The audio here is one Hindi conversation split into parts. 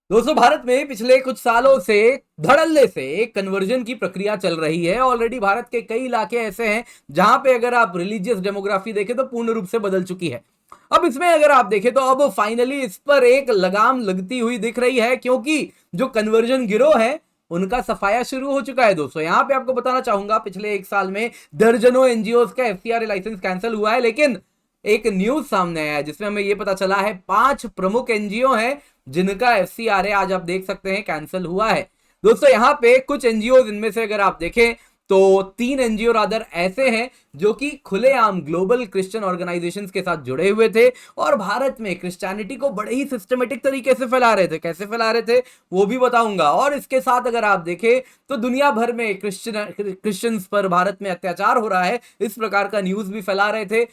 दोस्तों, भारत में पिछले कुछ सालों से धड़ल्ले से एक कन्वर्जन की प्रक्रिया चल रही है। ऑलरेडी भारत के कई इलाके ऐसे हैं जहां पे अगर आप रिलीजियस डेमोग्राफी देखें तो पूर्ण रूप से बदल चुकी है। अब इसमें अगर आप देखें तो अब फाइनली इस पर एक लगाम लगती हुई दिख रही है, क्योंकि जो कन्वर्जन गिरोह है उनका सफाया शुरू हो चुका है। दोस्तों, यहां पे आपको बताना चाहूंगा, पिछले एक साल में दर्जनों एनजीओ का एफसीआरए लाइसेंस कैंसिल हुआ है, लेकिन एक न्यूज सामने आया है जिसमें हमें यह पता चला है 5 प्रमुख एनजीओ हैं जिनका एफसीआरए आज आप देख सकते हैं कैंसिल हुआ है। दोस्तों, यहां पे कुछ एनजीओ, इनमें से अगर आप देखें तो 3 एनजीओ रादर ऐसे हैं जो कि खुलेआम ग्लोबल क्रिश्चियन ऑर्गेनाइजेशंस के साथ जुड़े हुए थे और भारत में क्रिश्चियनिटी को बड़े ही सिस्टमेटिक तरीके से फैला रहे थे। कैसे फैला रहे थे वो भी बताऊंगा। और इसके साथ अगर आप देखें तो दुनिया भर में क्रिश्चियंस पर भारत में अत्याचार हो रहा है, इस प्रकार का न्यूज भी फैला रहे थे।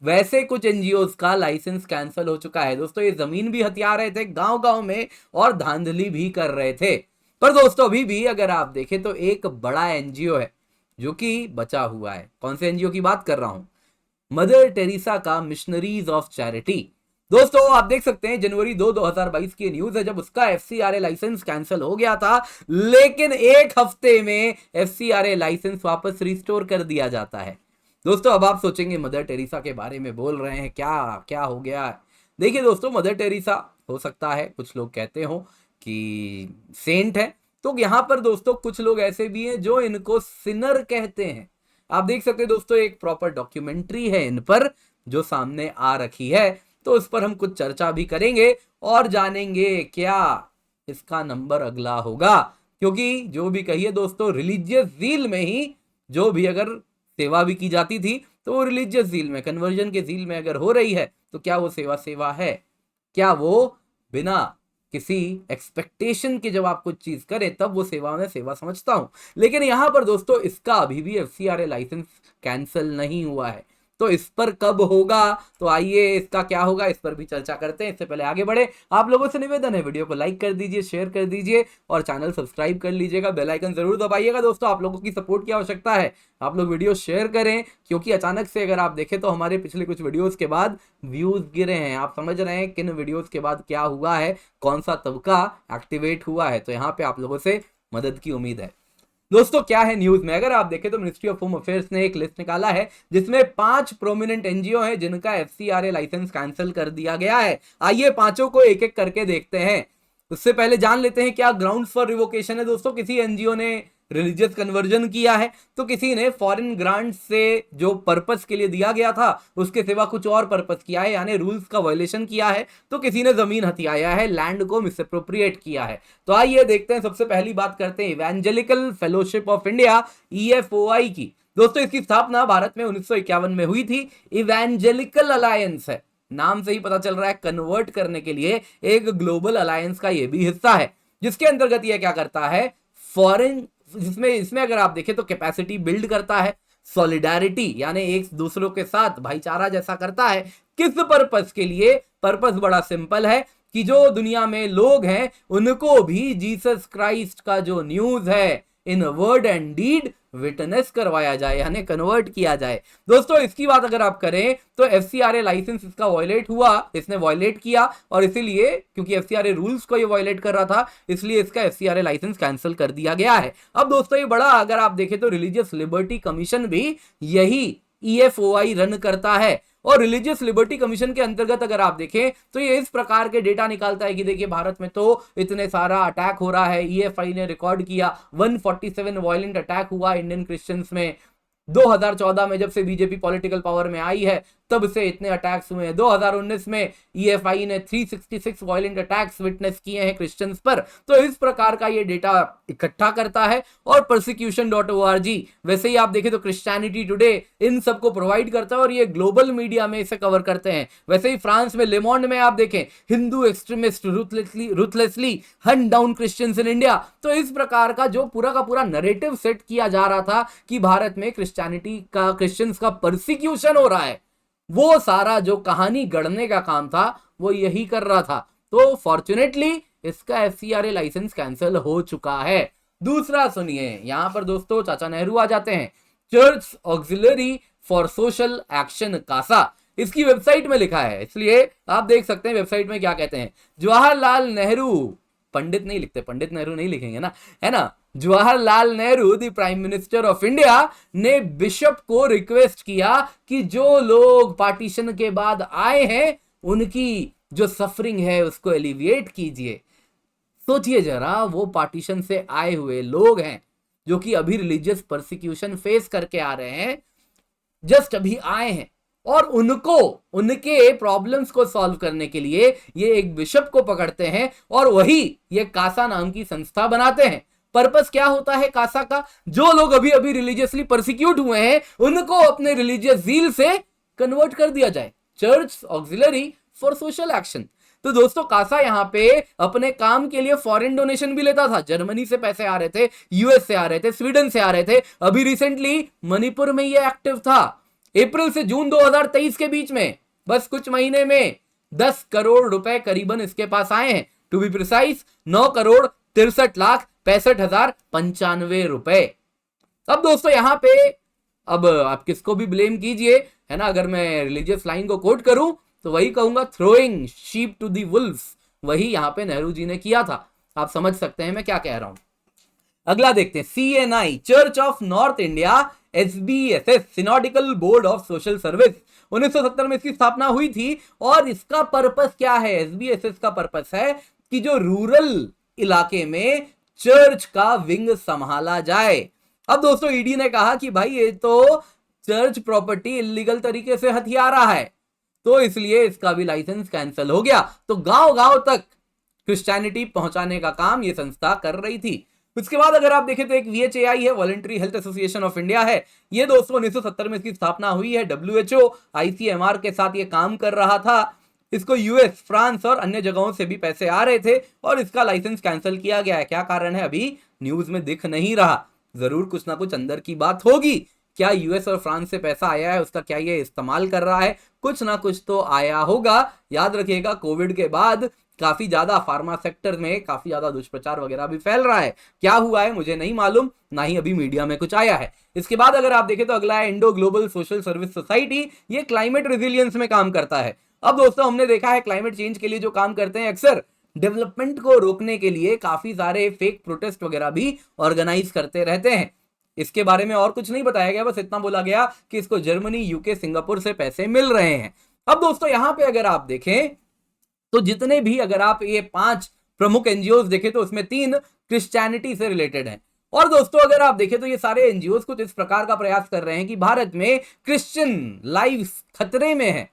वैसे कुछ एनजीओ का लाइसेंस कैंसिल हो चुका है। दोस्तों, ये जमीन भी हथिया रहे थे गांव गांव में और धांधली भी कर रहे थे। पर दोस्तों, अभी भी अगर आप देखें तो एक बड़ा एनजीओ है जो कि बचा हुआ है। कौन से एनजीओ की बात कर रहा हूं? मदर टेरेसा का मिशनरीज ऑफ चैरिटी। दोस्तों, आप देख सकते हैं जनवरी 2022 की न्यूज है जब उसका एफसीआरए लाइसेंस कैंसिल हो गया था, लेकिन एक हफ्ते में एफसीआरए लाइसेंस वापस रिस्टोर कर दिया जाता है। दोस्तों, अब आप सोचेंगे मदर टेरेसा के बारे में बोल रहे हैं, क्या क्या हो गया? देखिए दोस्तों, मदर टेरेसा हो सकता है कुछ लोग कहते हो कि सेंट है, तो यहां पर दोस्तों कुछ लोग ऐसे भी हैं जो इनको सिनर कहते हैं। आप देख सकते हैं दोस्तों, एक प्रॉपर डॉक्यूमेंट्री है इन पर जो सामने आ रखी है, तो उस पर हम कुछ चर्चा भी करेंगे और जानेंगे क्या इसका नंबर अगला होगा। क्योंकि जो भी कहिए दोस्तों, रिलीजियस जील में ही जो भी अगर सेवा भी की जाती थी तो वो रिलीजियस जील में, कन्वर्जन के जील में अगर हो रही है तो क्या वो सेवा सेवा है? क्या वो बिना किसी एक्सपेक्टेशन के जब आप कुछ चीज करें तब वो सेवा में सेवा समझता हूं। लेकिन यहां पर दोस्तों इसका अभी भी एफसीआरए लाइसेंस कैंसिल नहीं हुआ है, तो इस पर कब होगा? तो आइए इसका क्या होगा इस पर भी चर्चा करते हैं। इससे पहले आगे बढ़े, आप लोगों से निवेदन है, वीडियो को लाइक कर दीजिए, शेयर कर दीजिए और चैनल सब्सक्राइब कर लीजिएगा, बेल आइकन जरूर दबाइएगा। दोस्तों, आप लोगों की सपोर्ट की आवश्यकता है, आप लोग वीडियो शेयर करें, क्योंकि अचानक से अगर आप देखें तो हमारे पिछले कुछ वीडियोस के बाद व्यूज गिरे हैं। आप समझ रहे हैं किन वीडियोस के बाद क्या हुआ है, कौन सा तबका एक्टिवेट हुआ है, तो यहाँ पे आप लोगों से मदद की उम्मीद है। दोस्तों, क्या है न्यूज में, अगर आप देखें तो मिनिस्ट्री ऑफ होम अफेयर्स ने एक लिस्ट निकाला है जिसमें 5 प्रोमिनेंट एनजीओ हैं जिनका एफसीआरए लाइसेंस कैंसिल कर दिया गया है। आइए पांचों को एक एक करके देखते हैं। उससे पहले जान लेते हैं क्या ग्राउंड फॉर रिवोकेशन है। दोस्तों, किसी एनजीओ ने रिलीजियस कन्वर्जन किया है, तो किसी ने फॉरेन ग्रांट से जो पर्पस के लिए दिया गया था उसके सिवा कुछ और पर्पस किया है, यानी रूल्स का वायलेशन किया है, तो किसी ने जमीन हथियाया है, लैंड को मिसअप्रोप्रिएट किया है। तो आइए देखते हैं, सबसे पहली बात करते हैं इवेंजेलिकल फेलोशिप ऑफ इंडिया, ईएफओआई की। दोस्तों, इसकी स्थापना भारत में 1951 में हुई थी। इवेंजेलिकल अलायंस है, नाम से ही पता चल रहा है कन्वर्ट करने के लिए एक ग्लोबल अलायंस का ये भी हिस्सा है, जिसके अंतर्गत ये क्या करता है, फॉरेन, जिसमें इसमें अगर आप देखें तो कैपेसिटी बिल्ड करता है, सॉलिडारिटी यानी एक दूसरों के साथ भाईचारा जैसा करता है। किस पर्पस के लिए? पर्पस बड़ा सिंपल है कि जो दुनिया में लोग हैं उनको भी जीसस क्राइस्ट का जो न्यूज है इन वर्ड एंड डीड विटनेस करवाया जाए, यानी कन्वर्ट किया जाए। दोस्तों, इसकी बात अगर आप करें तो एफसीआरए लाइसेंस इसका वायलेट हुआ, इसने वायलेट किया और इसीलिए क्योंकि एफसीआरए रूल्स को ये वायलेट कर रहा था, इसलिए इसका एफसीआरए लाइसेंस कैंसिल कर दिया गया है। अब दोस्तों, ये बड़ा अगर आप देखें तो रिलीजियस लिबर्टी कमीशन भी यही ईएफओआई रन करता है और रिलीजियस लिबर्टी कमीशन के अंतर्गत अगर आप देखें तो ये इस प्रकार के डेटा निकालता है कि देखिए भारत में तो इतने सारा अटैक हो रहा है। ईएफआई ने रिकॉर्ड किया 147 वायलेंट अटैक हुआ इंडियन क्रिश्चियंस में। 2014 में जब से बीजेपी पॉलिटिकल पावर में आई है तब से इतने अटैक्स हुए हैं। 2019 में ईएफआई ने 366 वायलेंट अटैक्स विटनेस किए हैं क्रिश्चियंस पर। तो इस प्रकार का ये डेटा इकट्ठा करता है और persecution.org, वैसे ही आप देखें तो क्रिश्चियनिटी टुडे, इन सबको प्रोवाइड करता है और ये ग्लोबल मीडिया में इसे कवर करते हैं। वैसे ही फ्रांस में लेमोंड में आप देखें, Hindu extremist ruthlessly Hunt down Christians in India. तो इस प्रकार का जो पूरा का पूरा नरेटिव सेट किया जा रहा था कि भारत में क्रिश्चियनिटी का, क्रिश्चियंस का परसिक्यूशन हो रहा है, वो सारा जो कहानी गढ़ने का काम था वो यही कर रहा था। तो फॉर्चुनेटली इसका एफसीआरए लाइसेंस कैंसिल हो चुका है। दूसरा सुनिए, यहां पर दोस्तों चाचा नेहरू आ जाते हैं। Church Auxiliary for Social Action CASA, इसकी वेबसाइट में लिखा है, इसलिए आप देख सकते हैं वेबसाइट में क्या कहते हैं। जवाहरलाल नेहरू पंडित नहीं लिखते, पंडित नेहरू नहीं लिखेंगे ना, है ना। Jawaharlal Nehru the prime minister of India ने बिशप को रिक्वेस्ट किया कि जो लोग पार्टीशन के बाद आए हैं उनकी जो सफरिंग है उसको एलिविएट कीजिए। सोचिए जरा, वो पार्टीशन से आए हुए लोग हैं जो कि अभी रिलीजियस परसिक्यूशन फेस करके आ रहे हैं, जस्ट अभी आए हैं, और उनको उनके प्रॉब्लम्स को सॉल्व करने के लिए ये एक बिशप को पकड़ते हैं और वही ये कासा नाम की संस्था बनाते हैं। पर्पस क्या होता है कासा का? जो लोग अभी अभी रिलीजियसली परसिक्यूट हुए हैं उनको अपने रिलीजियस जील से कन्वर्ट कर दिया जाए, church Auxiliary for Social action. तो दोस्तों कासा यहां पे अपने काम के लिए फॉरेन डोनेशन भी लेता था। जर्मनी से पैसे आ रहे थे, यूएस से आ रहे थे, स्वीडन से आ रहे थे। अभी रिसेंटली मणिपुर में ये एक्टिव था। अप्रैल से जून 2023 के बीच में बस कुछ महीने में 10 करोड़ रुपए करीबन इसके पास आए हैं। टू बी प्रिसाइज 9,63,65,95 रुपए। अब दोस्तों यहां पे अब आप किसको भी ब्लेम कीजिए, है ना। अगर मैं रिलीजियस लाइन को कोट करूं तो वही कहूंगा, throwing sheep to the wolfs, वही यहां पे नेहरू जी ने किया था। आप समझ सकते हैं मैं क्या कह रहा हूं। अगला देखते हैं, CNI church of North India SBSS synodical board of social service. 1970 में इसकी स्थापना हुई थी और इसका पर्पस क्या है? SBSS का पर्पस है कि जो रूरल इलाके में चर्च का विंग संभाला जाए। अब दोस्तों ईडी ने कहा कि भाई ये तो चर्च प्रॉपर्टी इलीगल तरीके से हथिया रहा है, तो इसलिए इसका भी लाइसेंस कैंसिल हो गया। तो गांव गांव तक क्रिश्चियनिटी पहुंचाने का काम ये संस्था कर रही थी। उसके बाद अगर आप देखें तो एक VHAI है, voluntary health association of India है। ये दोस्तों 1970 में इसकी स्थापना हुई है। WHO ICMR के साथ ये काम कर रहा था। इसको US, फ्रांस और अन्य जगहों से भी पैसे आ रहे थे और इसका लाइसेंस कैंसिल किया गया है। क्या कारण है अभी न्यूज में दिख नहीं रहा। जरूर कुछ ना कुछ अंदर की बात होगी। क्या US और फ्रांस से पैसा आया है, उसका क्या ये इस्तेमाल कर रहा है? कुछ ना कुछ तो आया होगा। याद रखिएगा कोविड के बाद काफी ज्यादा फार्मा सेक्टर में काफी ज्यादा दुष्प्रचार वगैरह भी फैल रहा है। क्या हुआ है मुझे नहीं मालूम, ना ही अभी मीडिया में कुछ आया है। इसके बाद अगर आप देखें तो अगला है Indo global social service society. ये क्लाइमेट रेजिलियंस में काम करता है। अब दोस्तों हमने देखा है क्लाइमेट चेंज के लिए जो काम करते हैं, अक्सर डेवलपमेंट को रोकने के लिए काफी सारे फेक प्रोटेस्ट वगैरह भी ऑर्गेनाइज करते रहते हैं। इसके बारे में और कुछ नहीं बताया गया, बस इतना बोला गया कि इसको जर्मनी, UK, सिंगापुर से पैसे मिल रहे हैं। अब दोस्तों यहां पे अगर आप देखें तो जितने भी अगर आप ये 5 प्रमुख एनजीओ देखें तो उसमें 3 क्रिश्चियनिटी से रिलेटेड हैं। और दोस्तों अगर आप देखें तो ये सारे एनजीओ कुछ इस प्रकार का प्रयास कर रहे हैं कि भारत में क्रिश्चियन लाइफ खतरे में है।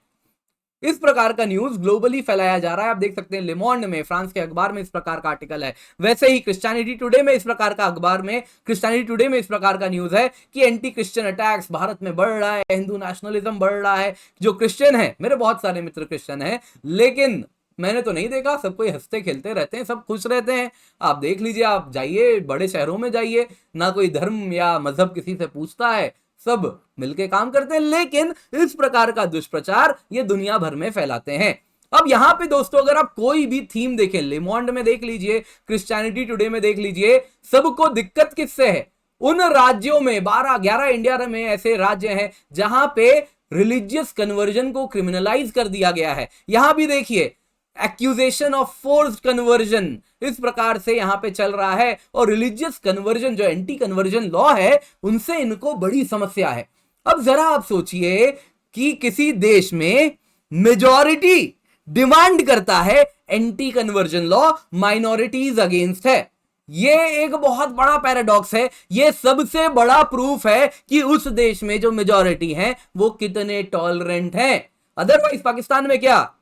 इस प्रकार का न्यूज ग्लोबली फैलाया जा रहा है। आप देख सकते हैं लेमोंड में, फ्रांस के अखबार में इस प्रकार का आर्टिकल है। वैसे ही क्रिश्चियनिटी टुडे में इस प्रकार का अखबार में, क्रिश्चियनिटी टुडे में इस प्रकार का न्यूज है कि एंटी क्रिश्चियन अटैक्स भारत में बढ़ रहा है, हिंदू नेशनलिज्म बढ़ रहा है। जो क्रिश्चियन है, मेरे बहुत सारे मित्र क्रिश्चियन हैं, लेकिन मैंने तो नहीं देखा, सब कोई हंसते खेलते रहते हैं, सब खुश रहते हैं। आप देख लीजिए, आप जाइए बड़े शहरों में जाइए, ना कोई धर्म या मजहब किसी से पूछता है, सब मिलके काम करते हैं। लेकिन इस प्रकार का दुष्प्रचार ये दुनिया भर में फैलाते हैं। अब यहां पे दोस्तों अगर आप कोई भी थीम देखें, लेमोंड में देख लीजिए, क्रिश्चियनिटी टुडे में देख लीजिए, सबको दिक्कत किससे है? उन राज्यों में 12-11 इंडिया में ऐसे राज्य हैं जहां पे रिलीजियस कन्वर्जन को क्रिमिनलाइज कर दिया गया है। यहां भी देखिए एक्यूजेशन ऑफ फोर्स्ड कन्वर्जन इस प्रकार से यहां पे चल रहा है, और रिलीजियस कन्वर्जन जो एंटी कन्वर्जन लॉ है उनसे इनको बड़ी समस्या है। अब जरा आप सोचिए कि किसी देश में मेजॉरिटी डिमांड करता है anti conversion law, minorities against है। ये एक बहुत बड़ा पैराडॉक्स है। ये सबसे बड़ा प्रूफ है कि उस देश में जो मेजॉरिटी है वो कितने टॉलरेंट हैं। अदरवाइज पाकिस्तान में क्या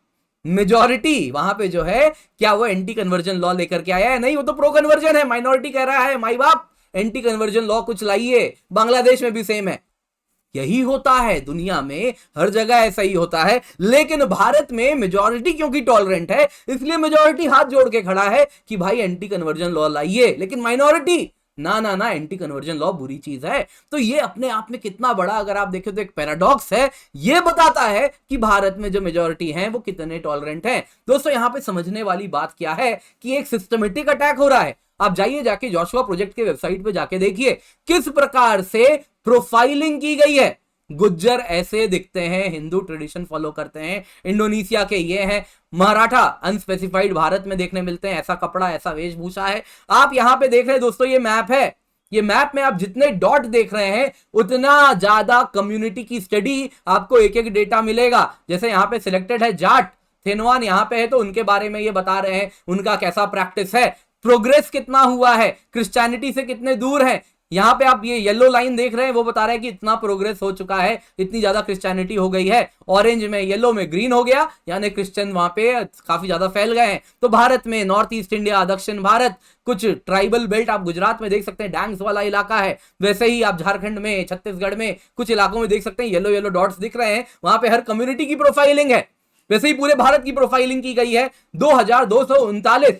मेजॉरिटी वहां पे जो है, क्या वो एंटी कन्वर्जन लॉ लेकर के आया है? नहीं, वो तो प्रो कन्वर्जन है। माइनॉरिटी कह रहा है माई बाप एंटी कन्वर्जन लॉ कुछ लाइए। बांग्लादेश में भी सेम है। यही होता है दुनिया में, हर जगह ऐसा ही होता है। लेकिन भारत में मेजॉरिटी क्योंकि टॉलरेंट है, इसलिए मेजॉरिटी हाथ जोड़ के खड़ा है कि भाई एंटी कन्वर्जन लॉ लाइए। लेकिन माइनॉरिटी ना ना ना, एंटी कन्वर्जन लॉ बुरी चीज है। तो ये अपने आप में कितना बड़ा, अगर आप देखें तो एक पैराडॉक्स है। ये बताता है कि भारत में जो मेजॉरिटी है वो कितने टॉलरेंट है। दोस्तों यहां पे समझने वाली बात क्या है कि एक सिस्टमेटिक अटैक हो रहा है। आप जाइए, जाके जोशुआ प्रोजेक्ट के वेबसाइट पे जाके देखिए किस प्रकार से प्रोफाइलिंग की गई है, गुज्जर ऐसे दिखते हैं, हिंदू ट्रेडिशन फॉलो करते हैं, इंडोनेशिया के ये हैं, मराठा अनस्पेसिफाइड भारत में देखने मिलते हैं, ऐसा कपड़ा ऐसा वेशभूषा है। आप यहां पे देख रहे हैं दोस्तों, ये मैप है, ये मैप में आप जितने डॉट देख रहे हैं उतना ज्यादा कम्युनिटी की स्टडी आपको एक एक डेटा मिलेगा। जैसे यहां पे सिलेक्टेड है जाट थेनवान यहां पे है, तो उनके बारे में ये बता रहे हैं उनका कैसा प्रैक्टिस है, प्रोग्रेस कितना हुआ है, क्रिश्चियनिटी से कितने दूर है। यहां पे आप ये येलो लाइन देख रहे हैं, वो बता रहे हैं कि इतना प्रोग्रेस हो चुका है, इतनी ज्यादा क्रिश्चियनिटी हो गई है। ऑरेंज में येलो में ग्रीन हो गया, यानी क्रिश्चियन वहां पे काफी ज्यादा फैल गए हैं। तो भारत में नॉर्थ ईस्ट इंडिया, दक्षिण भारत, कुछ ट्राइबल बेल्ट आप गुजरात में देख सकते हैं, डैंग्स वाला इलाका है। वैसे ही आप झारखंड में, छत्तीसगढ़ में कुछ इलाकों में देख सकते हैं येलो येलो डॉट्स दिख रहे हैं, वहां पे हर कम्युनिटी की प्रोफाइलिंग है। वैसे ही पूरे भारत की प्रोफाइलिंग की गई है। 2239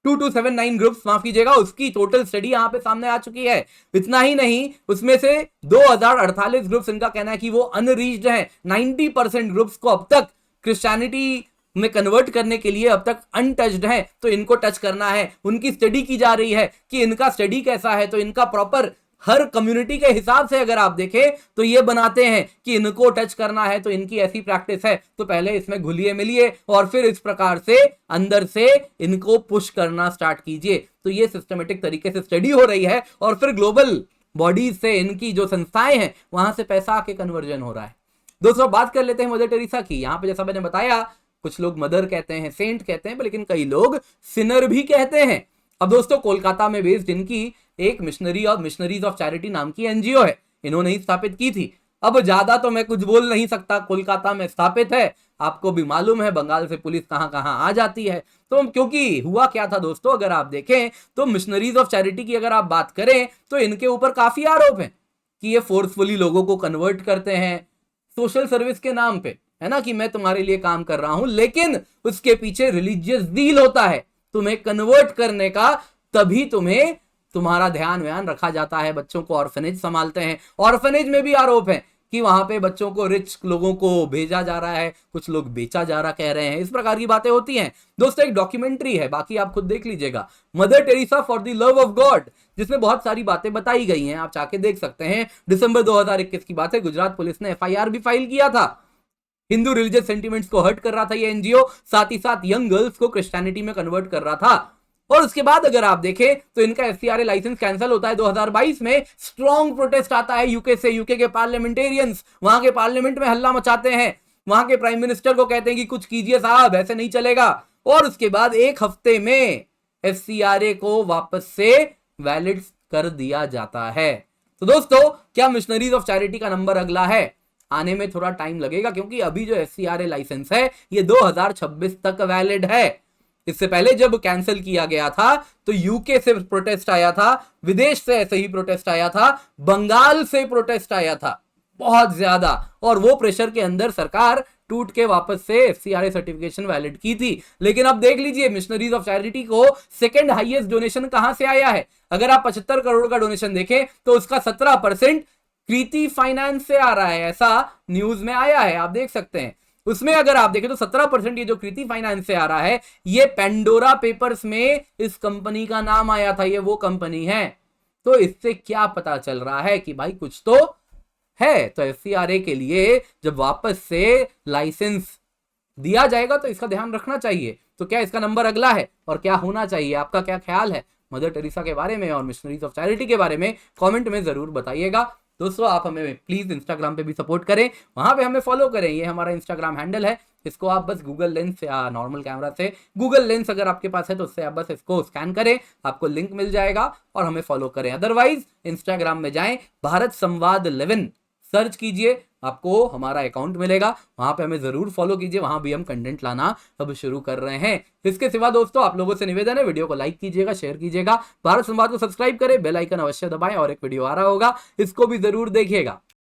2279 ग्रुप्स, माफ कीजिएगा, उसकी टोटल स्टडी यहां पे सामने आ चुकी है। इतना ही नहीं, उसमें से 2048 ग्रुप्स इनका कहना है कि वो अनरीच्ड हैं। 90% ग्रुप्स को अब तक क्रिश्चियनिटी में कन्वर्ट करने के लिए अब तक अनटच्ड है, तो इनको टच करना है। उनकी स्टडी की जा रही है कि इनका स्टडी कैसा है, तो इनका प्रॉपर हर कम्युनिटी के हिसाब से अगर आप देखें तो ये बनाते हैं कि इनको टच करना है, तो इनकी ऐसी प्रैक्टिस है, तो पहले इसमें घुलिए मिलिए और फिर इस प्रकार से अंदर से इनको पुश करना स्टार्ट कीजिए। तो ये सिस्टमेटिक तरीके से स्टडी हो रही है और फिर ग्लोबल बॉडीज से, इनकी जो संस्थाएं हैं वहां से पैसा आके कन्वर्जन हो रहा है। दोस्तों बात कर लेते हैं मदर टेरेसा की। यहां पे जैसा मैंने बताया, कुछ लोग मदर कहते हैं, सेंट कहते हैं, लेकिन कई लोग सिनर भी कहते हैं। अब दोस्तों कोलकाता में बेस्ड इनकी एक मिशनरीज ऑफ चैरिटी नाम की एनजीओ है, इन्होंने ही स्थापित की थी। अब ज्यादा तो मैं कुछ बोल नहीं सकता, कोलकाता में स्थापित है, आपको भी मालूम है बंगाल से पुलिस कहां कहां आ जाती है। तो क्योंकि हुआ क्या था दोस्तों, अगर आप देखें तो मिशनरीज ऑफ चैरिटी की अगर आप बात करें तो इनके ऊपर काफी आरोप है कि ये फोर्सफुली लोगों को कन्वर्ट करते हैं सोशल सर्विस के नाम पे, है ना, कि मैं तुम्हारे लिए काम कर रहा हूं, लेकिन उसके पीछे रिलीजियस डील होता है तुम्हें कन्वर्ट करने का, तभी तुम्हें तुम्हारा ध्यान रखा जाता है। बच्चों को ऑर्फनेज संभालते हैं, ऑर्फनेज में भी आरोप है कि वहां पे बच्चों को, रिच लोगों को भेजा जा रहा है, कुछ लोग बेचा जा रहा कह रहे हैं, इस प्रकार की बातें होती हैं। दोस्तों एक डॉक्यूमेंट्री है, बाकी आप खुद देख लीजिएगा, mother Teresa for the love of God, जिसमें बहुत सारी बातें बताई गई हैं, आप जाके देख सकते हैं। दिसंबर 2021 की बात है, गुजरात पुलिस ने एफआईआर भी फाइल किया था। हिंदू रिलीजियस सेंटिमेंट्स को हर्ट कर रहा था ये एनजीओ, साथ ही साथ यंग गर्ल्स को क्रिश्चियनिटी में कन्वर्ट कर रहा था। और उसके बाद अगर आप देखें तो इनका एफसीआरए लाइसेंस कैंसिल होता है 2022 में। स्ट्रॉन्ग प्रोटेस्ट आता है यूके से, यूके के पार्लियामेंटेरियंस वहां के पार्लियामेंट में हल्ला मचाते हैं, वहां के प्राइम मिनिस्टर को कहते हैं कि कुछ कीजिए साहब, ऐसे नहीं चलेगा। और उसके बाद एक हफ्ते में एफसीआरए को वापस से वैलिड कर दिया जाता है। तो दोस्तों क्या मिशनरीज ऑफ चैरिटी का नंबर अगला है? आने में थोड़ा टाइम लगेगा, क्योंकि अभी जो एफसीआरए लाइसेंस है ये 2026 तक वैलिड है। इससे पहले जब कैंसिल किया गया था तो यूके से प्रोटेस्ट आया था, विदेश से ऐसे ही प्रोटेस्ट आया था, बंगाल से प्रोटेस्ट आया था बहुत ज्यादा, और वो प्रेशर के अंदर सरकार टूट के वापस से एफसीआरए सर्टिफिकेशन वैलिड की थी। लेकिन अब देख लीजिए मिशनरीज ऑफ चैरिटी को सेकंड हाईएस्ट डोनेशन कहां से आया है। अगर आप 75 करोड़ का डोनेशन देखें तो उसका 17% कृति फाइनेंस से आ रहा है, ऐसा न्यूज में आया है, आप देख सकते हैं। उसमें अगर आप देखें तो 17% ये जो कृति फाइनेंस से आ रहा है, ये पेंडोरा पेपर्स में इस कंपनी का नाम आया था, ये वो कंपनी है। तो इससे क्या पता चल रहा है कि भाई कुछ तो है। तो एफसीआरए के लिए जब वापस से लाइसेंस दिया जाएगा तो इसका ध्यान रखना चाहिए। तो क्या इसका नंबर अगला है और क्या होना चाहिए? आपका क्या ख्याल है मदर टेरेसा के बारे में और मिशनरीज ऑफ चैरिटी के बारे में? कमेंट में जरूर बताइएगा। दोस्तों आप हमें प्लीज इंस्टाग्राम पे भी सपोर्ट करें, वहां पे हमें फॉलो करें, ये हमारा इंस्टाग्राम हैंडल है। इसको आप बस गूगल लेंस या नॉर्मल कैमरा से, गूगल लेंस अगर आपके पास है तो उससे आप बस इसको स्कैन करें, आपको लिंक मिल जाएगा और हमें फॉलो करें। अदरवाइज इंस्टाग्राम में जाएं, भारत संवाद 11 सर्च कीजिए, आपको हमारा अकाउंट मिलेगा, वहां पे हमें जरूर फॉलो कीजिए, वहां भी हम कंटेंट लाना अब शुरू कर रहे हैं। इसके सिवा दोस्तों आप लोगों से निवेदन है, वीडियो को लाइक कीजिएगा, शेयर कीजिएगा, भारत संवाद को सब्सक्राइब करें, बेल आइकन अवश्य दबाएं, और एक वीडियो आ रहा होगा इसको भी जरूर देखिएगा।